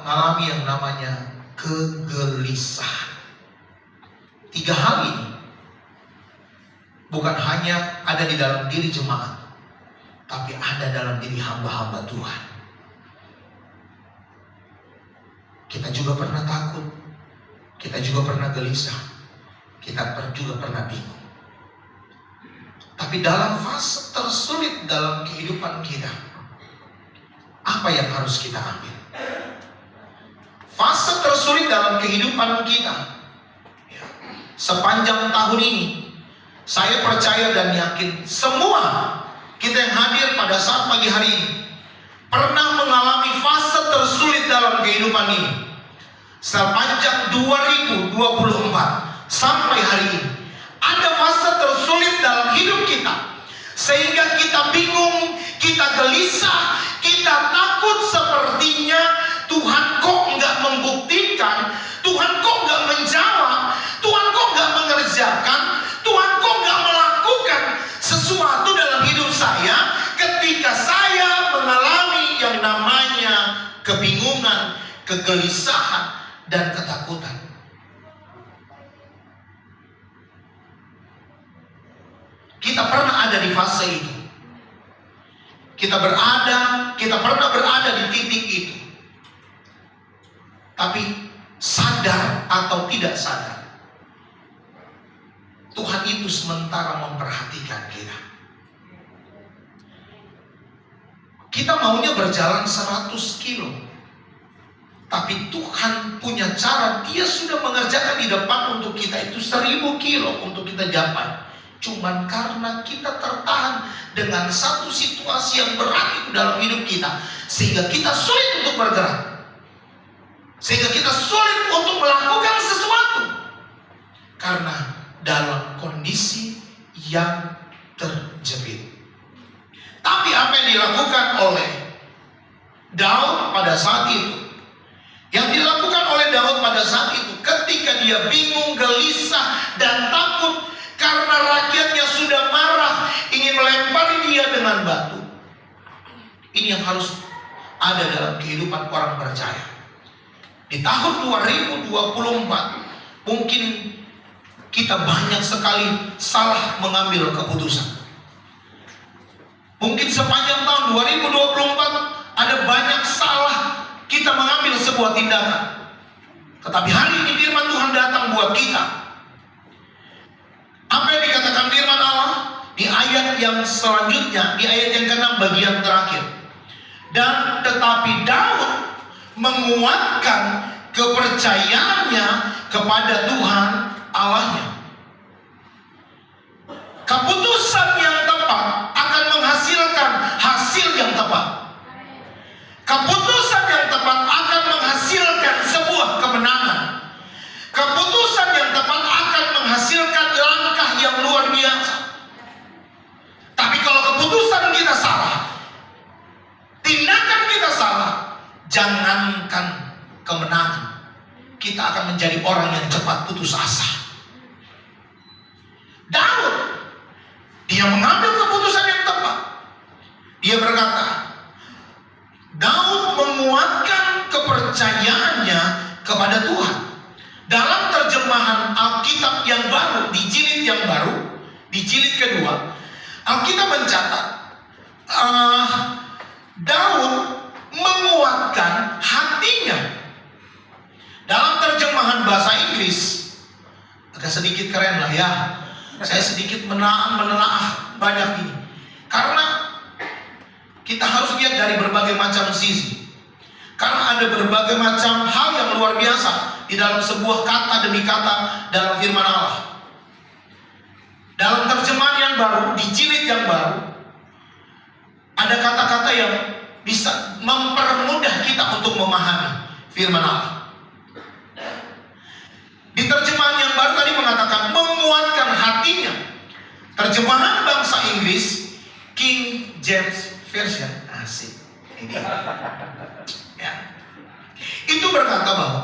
mengalami yang namanya kegelisahan. 3 hal ini bukan hanya ada di dalam diri jemaat, tapi ada dalam diri hamba-hamba Tuhan. Kita juga pernah takut, kita juga pernah gelisah, kita juga pernah bingung. Tapi dalam fase tersulit dalam kehidupan kita, apa yang harus kita ambil? Fase tersulit dalam kehidupan kita, sepanjang tahun ini, saya percaya dan yakin semua kita yang hadir pada saat pagi hari ini pernah mengalami fase tersulit dalam kehidupan ini. Sepanjang 2024 sampai hari ini ada fase tersulit dalam hidup kita, sehingga kita bingung, kita gelisah, kita takut. Sepertinya Tuhan kok nggak membuktikan, Tuhan kok nggak menjawab, Tuhan kok nggak mengerjakan, Tuhan kok nggak melakukan sesuatu dalam hidup saya, ketika saya mengalami yang namanya kebingungan, kegelisahan, dan ketakutan. Kita pernah ada di fase itu. Kita pernah berada di titik itu. Tapi sadar atau tidak sadar, Tuhan itu sementara memperhatikan kita. Kita maunya berjalan 100 kilo, tapi Tuhan punya cara. Dia sudah mengerjakan di depan untuk kita itu 1000 kilo untuk kita capai. Cuman karena kita tertahan dengan satu situasi yang berat itu dalam hidup kita, sehingga kita sulit untuk bergerak, sehingga kita sulit untuk melakukan sesuatu karena dalam kondisi yang terjepit. Tapi apa yang dilakukan oleh Daud pada saat itu, yang dilakukan oleh Daud pada saat itu, ketika dia bingung, gelisah, dan takut karena rakyatnya sudah marah, ingin melempari dia dengan batu. Ini yang harus ada dalam kehidupan orang percaya. Di tahun 2024 mungkin kita banyak sekali salah mengambil keputusan. Mungkin sepanjang tahun 2024 ada banyak salah kita mengambil sebuah tindakan. Tetapi hari ini firman Tuhan datang buat kita. Apa yang dikatakan firman Allah di ayat yang selanjutnya, di ayat yang ke-6 bagian terakhir. Dan tetapi Daud menguatkan kepercayaannya kepada Tuhan Allahnya. Keputusan yang tepat akan menghasilkan hasil yang tepat. Keputusan yang tepat akan menghasilkan sebuah kemenangan. Keputusan yang tepat akan menghasilkan langkah yang luar biasa. Tapi kalau keputusan kita salah, tindakan kita salah, jangankan kemenangan, kita akan menjadi orang yang cepat putus asa. Daud, dia mengambil keputusan yang tepat. Dia berkata, Daud menguatkan kepercayaannya kepada Tuhan. Dalam terjemahan Alkitab yang baru, di jilid yang baru, di jilid kedua, Alkitab mencatat Daud menguatkan hatinya. Dalam terjemahan bahasa Inggris agak sedikit keren lah ya. Saya sedikit menelaah banyak ini, karena kita harus lihat dari berbagai macam sisi. Karena ada berbagai macam hal yang luar biasa di dalam sebuah kata demi kata dalam firman Allah. Dalam terjemahan yang baru, di jilid yang baru, ada kata-kata yang bisa mempermudah kita untuk memahami firman Allah. Di terjemahan yang baru tadi mengatakan menguatkan hatinya. Terjemahan bahasa Inggris King James Version, asik ini. Ya. Itu berkata bahwa